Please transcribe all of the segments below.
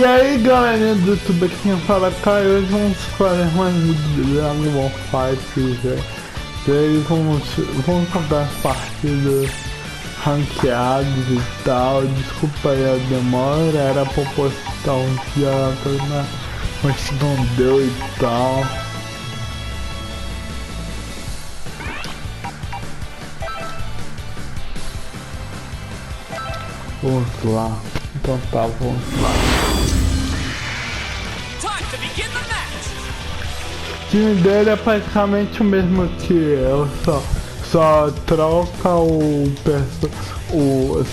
E aí galerinha do YouTube, aqui quem fala Caio, hoje vamos fazer mais um vídeo de Dragon FighterZ. E aí vamos jogar partidas ranqueadas e tal. Desculpa aí a demora, era pra postar um dia atrás, mas não deu e tal. Vamos lá, então tá, vamos lá. O time dele é praticamente o mesmo que eu, só troca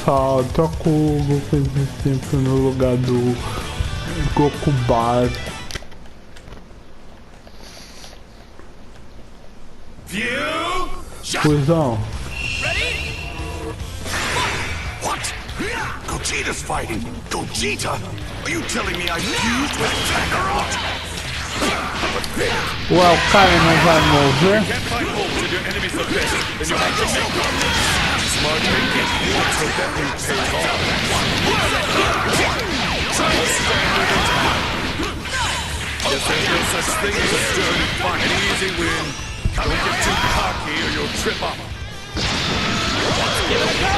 só troca o Goku instinto no lugar do Goku básico. Fusão. Gogeta's fighting! Gogeta? Are you telling me I fused with Kakarot? Ué, o cara não vai mover? Guess there's no such thing as a dirty fight. An easy win. Don't get too cocky or you'll trip up. Give it a go!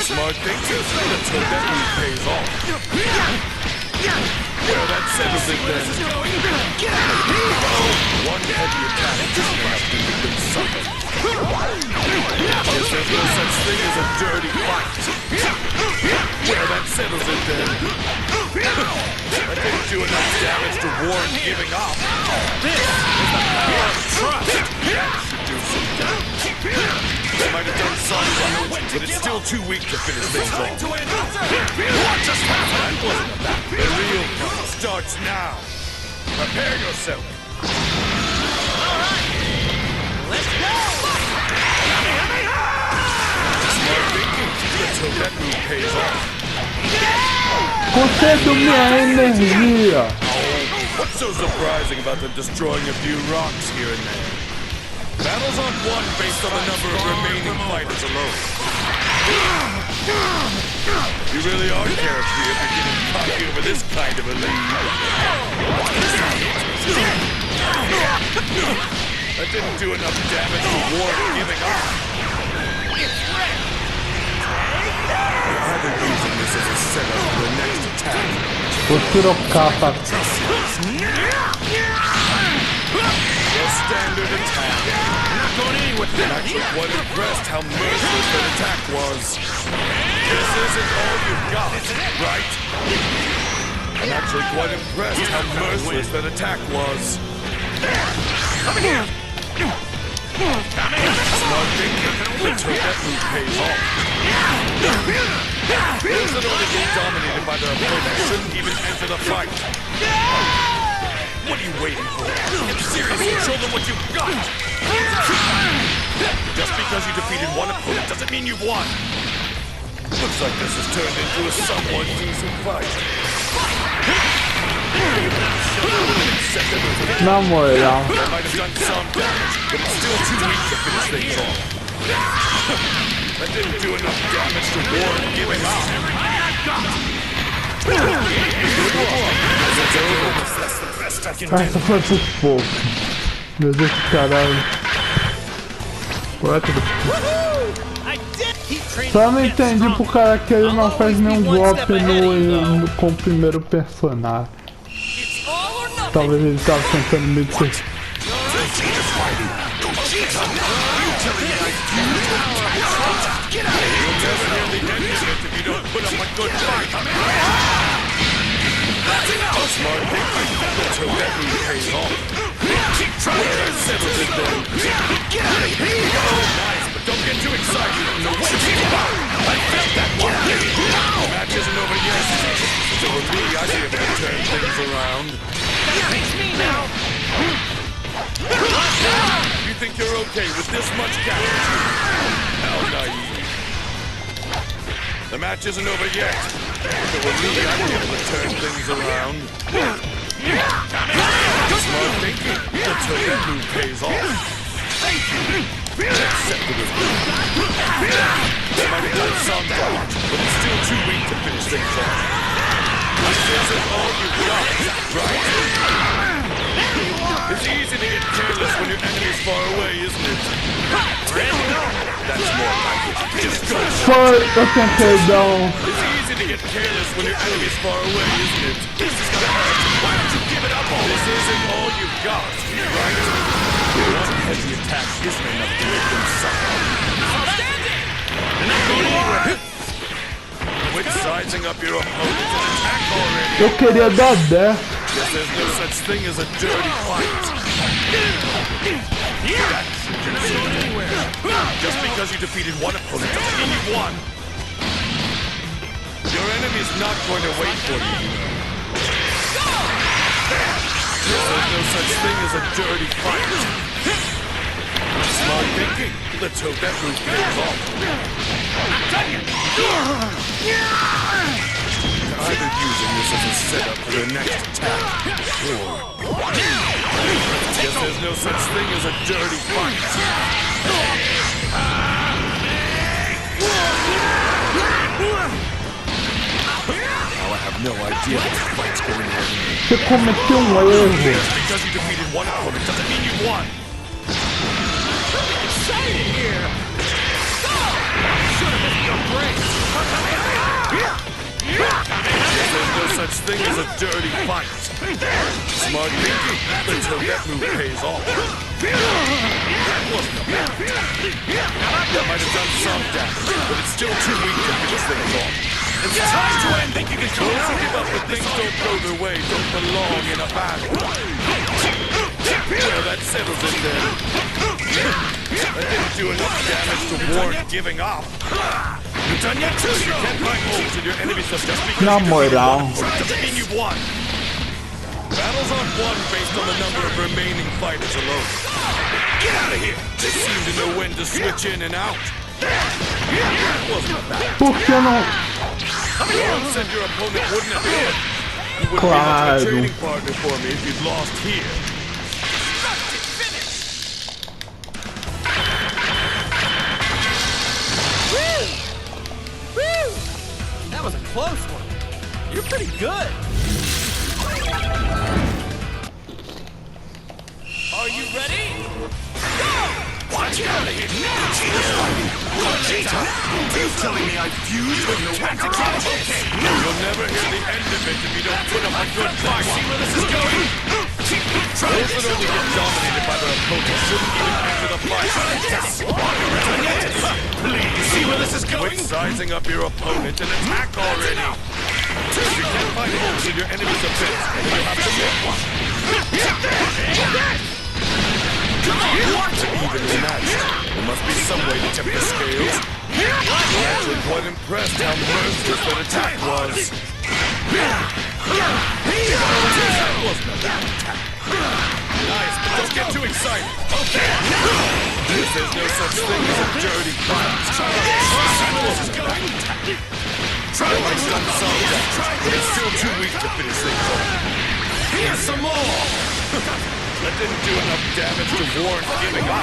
Smart thing to say until that move pays off. Well, that settles it then. One heavy attack just enough to make them suffer. Guess there's no such thing as a dirty fight. Well, that settles it then. I didn't do enough damage to warrant giving up. This is the power of trust. That should do some damage. They might have done some damage, but it's still too weak to finish things off. What just happened? That wasn't a battle. The real fight starts now. Prepare yourself. Alright, let's go! Smart thinking until that move pays off. Concedo minha energia. What's so surprising about them destroying a few rocks here and there? Battles aren't won based on the number of remaining fighters alone. You really are carefree if you're getting cocky over this kind of a lead. That didn't do enough damage to warrant giving up. You're either using this as a setup for the next attack. Vou trocar pra... Your standard attack. I'm not going anywhere. I'm actually quite impressed how merciless that attack was. This isn't all you've got, right? I'm actually quite impressed how merciless that attack was. Come here! Smart thinking until that move pays off. Those that only get dominated by their opponent shouldn't even enter the fight. What are you waiting for? Seriously, show them what you've got! Just because you defeated one opponent doesn't mean you've won! Looks like this has turned into a somewhat decent fight. Na moral. They might have done some damage, but it's still too weak to finish things off. That didn't do enough damage to warrant giving up. Essa foi por pouco. Meu Deus, caralho. Só não entendi pro cara que ele não faz nenhum golpe com o primeiro personagem. Talvez ele tava tentando me dizer. Smart thinking until that move pays off. Keep trying to settle it then. Get out of here! Nice, but don't get too excited. No way! I felt that one! The match isn't over yet. So for me, I should have to turn things around. That makes me now! You think you're okay with this much damage? How naive. The match isn't over yet. So with me, I should be able to turn things around. Smart thinking until that move pays off. Accepted as good. They might have done some damage, but it's still too weak to finish things off. This isn't all you've got, right? It's easy to get careless when your enemy's far away, isn't it? That's more like it. Just go. It's easy to get careless when your enemy's far away, isn't it? This is gonna hurt. Why don't you give it up all? This isn't all you've got, right? One heavy attack isn't enough to make them suffer. Outstanding! And not going anywhere. Quit sizing up your opponent and attack already. Eu queria dar 10. Guess there's no such thing as a dirty fight. Just because you defeated one opponent doesn't mean you won. Your enemy's not going to wait for you. There's no such thing as a dirty fight. Smart thinking. Let's hope that move pays off. Either using this as a setup for their next attack, or... Guess there's no such thing as a dirty fight. Now I have no idea what the fight's going on. Você cometeu erro. Just because you defeated one opponent doesn't mean you won. Exciting here. Should have hit your brakes. There's no such thing as a dirty fight. Smart thinking. Let's hope that move pays off. That wasn't a bad attack. That might have done some damage, but it's still too weak to finish things off. It's time to end. Think you can show us give up when things don't go their way, don't belong in a battle. Well, that settles it then. That didn't do enough damage to warrant giving up. You're done yet too? You can't find holes in your enemy's just because Na you moral. doesn't mean you've won. Battles aren't won based on the number of remaining fighters alone. Get out of here! They seem to know when to switch in and out. That wasn't a bad. Por que não? Someone said your opponent wouldn't have been. You wouldn't be much of a training partner for me if you'd lost here. That was a close one. You're pretty good. Are you ready? Go! Watch out of here! You're telling me I fused with your tactics? Okay. You'll never hear the end of it if you don't put up a good fight. See where this is going? Those that only get dominated by their opponent shouldn't even enter the fight. Please, see where this is going? Quit sizing up your opponent and attack already. If you can't find holes in your enemy's defense, then you'll have to make one. Come on, what? Evenly matched. There must be some way to tip the scales. I'm actually quite impressed how merciless that attack was. That wasn't a bad attack. Nice, but don't get too excited. Okay. There's no such thing as a dirty fight. Try to make some damage, but it's still too weak to finish things off. Here's some more. That didn't do enough damage to warrant giving up.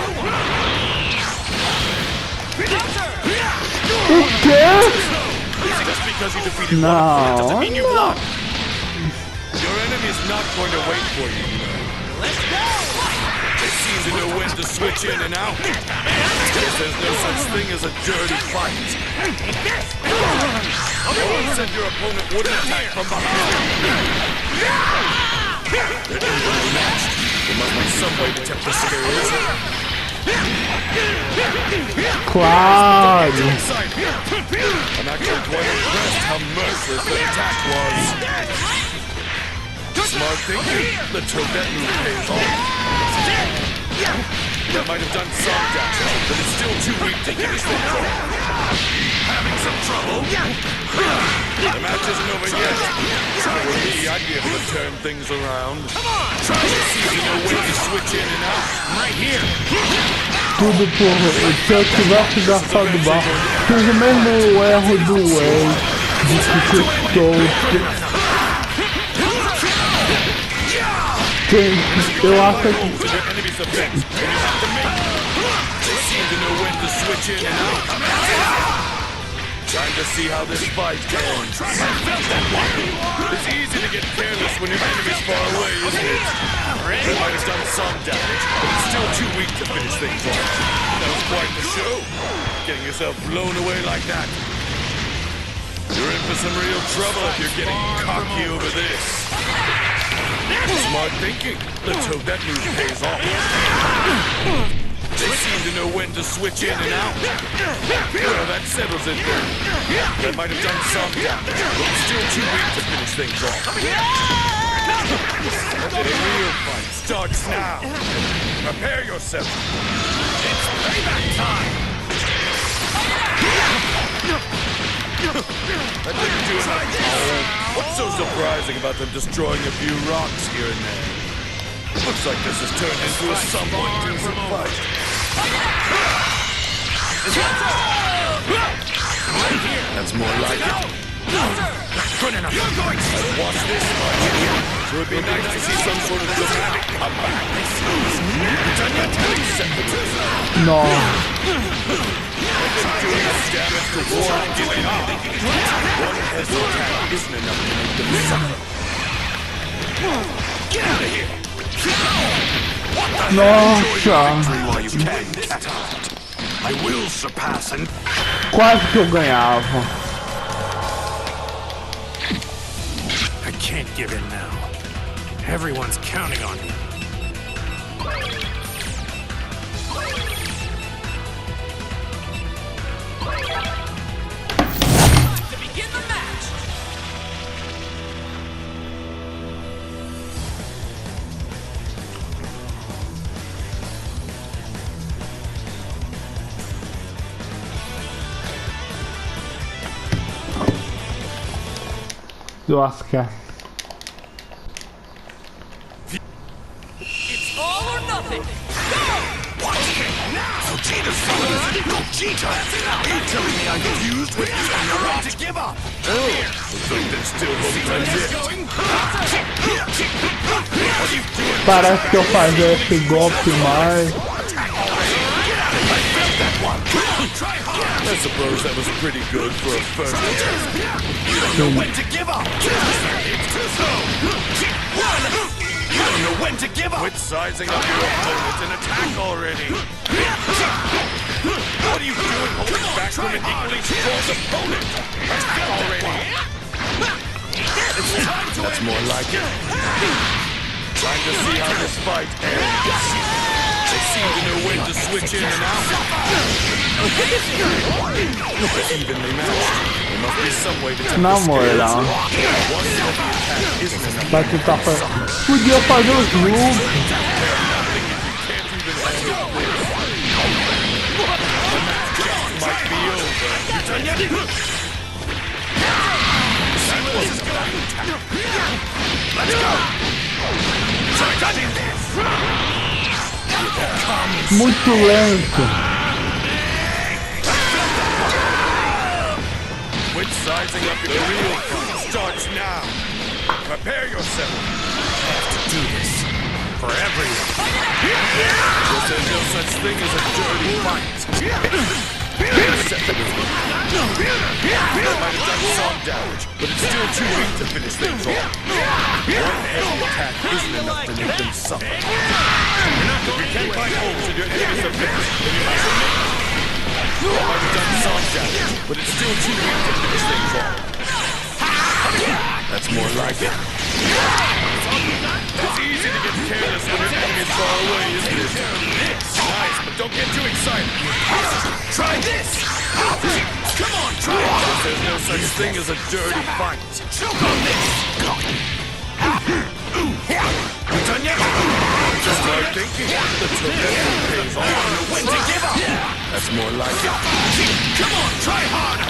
O quê? Just because you defeated one opponent doesn't mean you won. Your enemy is not going to wait for you. Let's go! They seem to know when to switch in and out. There's no such thing as a dirty fight. No one said your opponent wouldn't attack from behind. They're evenly matched. There must be some way to tip the scales. Claro. I'm actually quite impressed how merciless that attack was. Smart thinking. Let's hope that move pays off. That might have done some damage, but it's still too weak to finish things off. Having some trouble? The match isn't over yet. If it were me, I'd be able to turn things around. Come on! Try to see if you know when to switch in and out. Right here. Tudo por se eu tivesse gastado barro. Fiz o mesmo erro do Way de que eu acho que They seem to know when to switch in and out. Time to see how this fight ends. It's easy to get careless when your enemy's far away, isn't it? They might have done some damage, but it's still too weak to finish things off. That was quite the show. Getting yourself blown away like that. You're in for some real trouble if you're getting cocky over this. Smart thinking. Let's hope that move pays off. They seem to know when to switch in and out. Well, that settles it then. That might have done some damage, but it's still too weak to finish things off. The real fight starts now. Prepare yourself. It's payback time. That didn't do enough. Oh, what's so surprising about them destroying a few rocks here and there? Looks like this has turned into a somewhat decent fight. That's more like it. Good enough. I've watched this much. So it'd be nice to see some sort of dramatic comeback. No. Doing enough damage to warrant giving up. One heavy attack isn't enough to make them suffer. Get out of here! Nossa. While you can, Cat. I will surpass and Quase que eu ganhava. I can't give in now. Everyone's counting on me. To begin the match. Lasca. It's all or nothing. Gogeta! Are you telling me I'm confused with you and you're ready to give up? Oh, looks like there's still hope for this. What are you doing? Parece que eu fazia esse golpe mais. I suppose that was pretty good for a first attempt. You don't know when to give up! It's too slow! You don't know when to give up! Quit sizing up your opponent and attack already! What are you doing holding back from an equally strong opponent? Attack already! That's more like it. Time to see how this fight ends. They seem to know when to switch in and out. Evenly matched. There must be some way to take Na the scales. moral. One heavy attack isn't enough. Vai tentar fazer. Podia fazer os loops. Might be over. You done yet? That was good. Let's go. Try touching this. Muito lento. Quit sizing up your real fight starts now. Prepare yourself. I have to do this for everyone. There's no such thing as a dirty fight. Except that it might have done some damage, but it's still too weak to finish things off. One heavy attack isn't enough to make them suffer. If you can't find holes in your enemy's defense, then you must submit. It might have done some damage, but it's still too weak to finish things off. That's more like it. It's easy to get careless when your enemy's far away, isn't it? Nice, but don't get too excited. Try this! Come on, try it! There's no such thing as a dirty fight. Choke on this! You done yet? Just like thinking. Let's hope that move pays off. When to give up? That's more like it. Come on, try harder!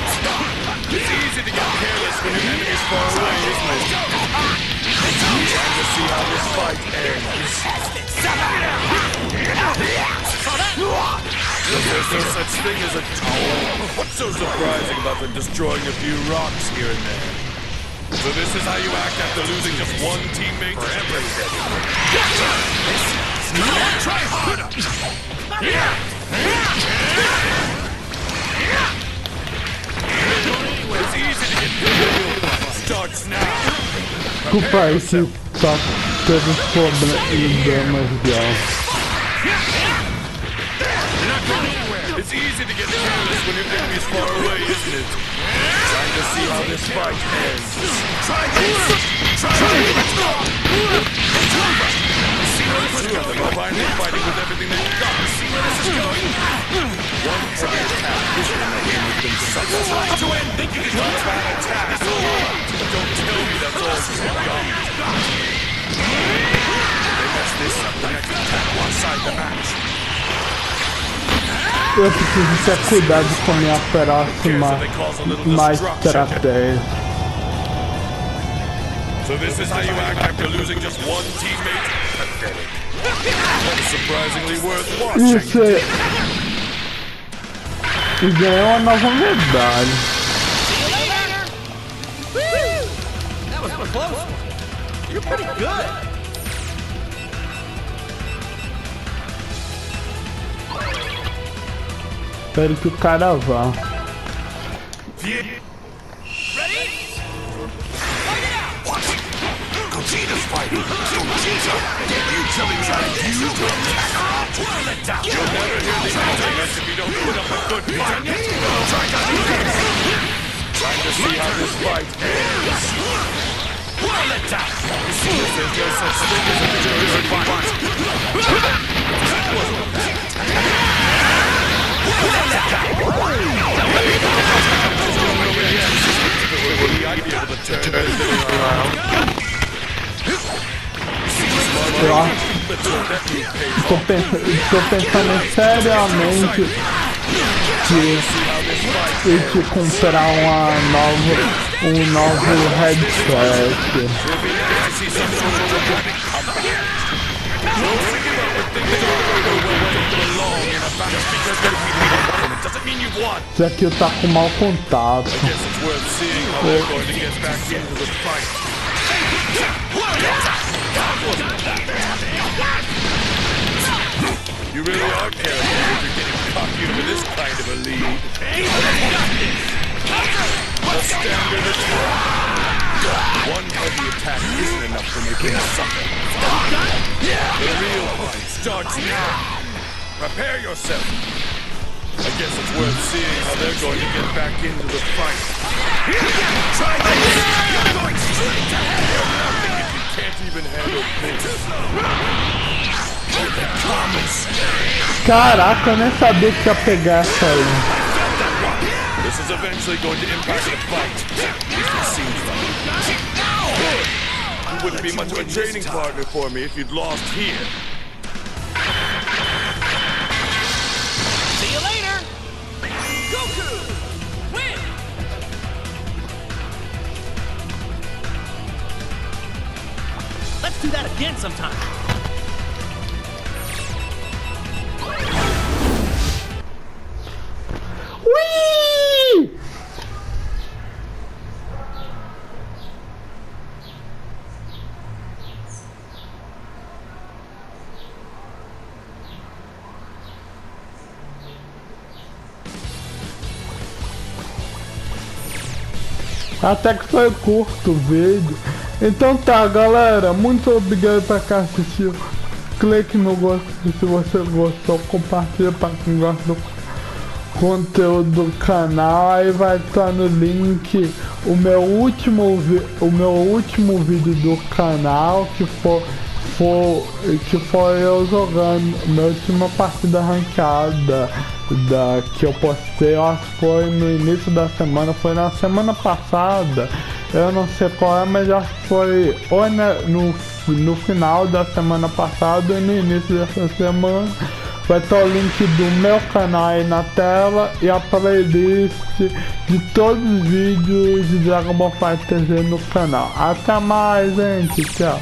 It's easy to get careless when your enemy's far away, isn't it? Time to see how this fight ends. There's no such thing as a tower. What's so surprising about them destroying a few rocks here and there? So this is how you act after losing just one teammate for everything. Try harder! Desculpa aí se só teve problemas de áudio. It's easy to get careless when your enemy's far away, isn't it? Trying to see how this fight ends. Try this! Let's go! See where this is going. They're finally fighting with everything they've got. See where this is going. One heavy attack is going to make them suffer. Try to end thinking it's not a bad attack. Don't tell me that's all she's got. They mess this up. The next attack one side the match. Eu preciso ter cuidado com a minha próxima estratégia. So this is how you act after losing just one teammate? Pathetic. That is surprisingly worth watching. Isso é... E ganhou uma nova medalha. That was a close one. You're pretty good. Espero que o cara vá. Ready? Gogeta's fighting. Gogeta! You telling me how to use your attack? Twirl it down! You'll never hear the answer if you don't put up a good fight. Try to do this! Trying to see how this fight ends. Twirl it down! There's no such thing as a dirty fight. I'd be able to turn everything around. Eu acho... Tô pensando seriamente de comprar um novo headset. Isso aqui tá com mau contato. You really are careful if you're getting cocky over this kind of a lead. The standard attack. One heavy attack isn't enough to make him suffer. The real fight starts now. Prepare yourself. I guess it's worth seeing how they're going to get back into the fight. Try this! You're going straight to hell! If you can't even handle this. Caraca, eu nem sabia que ia pegar essa aí. This is eventually going to impact the fight. It seems like. You wouldn't be much of a training partner for me if you'd lost here. See you later. Goku, win. Let's do that again sometime. Ui! Até que foi curto o vídeo. Então tá, galera, muito obrigado pra quem assistiu. Clique no gostei se você gostou, compartilha pra quem gosta do conteúdo do canal. Aí vai estar no link o meu último vídeo do canal, que foi eu jogando minha última partida ranqueada que eu postei. Eu acho que foi no início da semana, foi na semana passada, eu não sei qual é, mas acho que foi ou no final da semana passada ou no início dessa semana. Vai estar o link do meu canal aí na tela e a playlist de todos os vídeos de Dragon Ball FighterZ no canal. Até mais, gente, tchau.